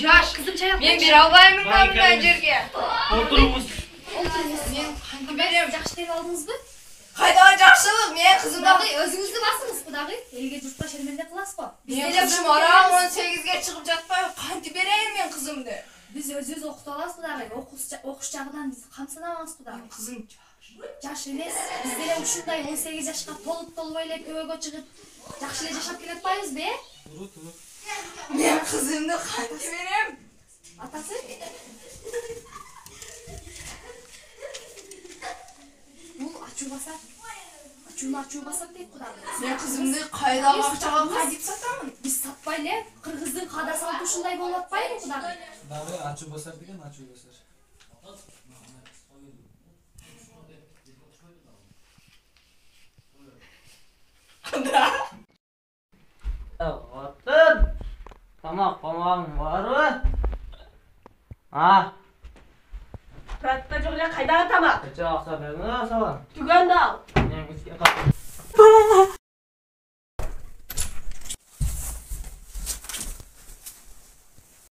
Жаш, Kızım çay men bir albayım ben жерге. Oturumuz. Men qanday berem? Жақсы деп алдыңыз ба? Qayda жақсылық, men qizimdan Құдағи, өзіңізді басыңыз, құдағи. Елге жұртқа шерменде қыласыз ба? Men qizim aram 18-ге chiqib жатпай, qanday bereyim men qizimni? Biz өзіңіз оқыта аласыз, құдағи. Оқыш жағынан biz қамсынамыз, құдағи. Qizim Жаш емес, біздер ушундай 18 жашқа толып эле көбөгө чыгып, жакшы эле жашап келатпайбыз бе? men qizimni qanday berem? Атасы? Бул ачуу басат. Ачуу басат дейт құдағи. Men qizimni qayda бакчага кайтып сатамын? Biz сатпай эле кыргыздын каада салты ушундай болуп атпайбы, құдағи? Дагы ачуу басар деген ачуу басар. Otur. Tamam var mı? Ha? Pratta jo'g'lar qaydaga tamoq? Kaça aksa ben ne asabım? Tuganda al. Ne güzel kapı.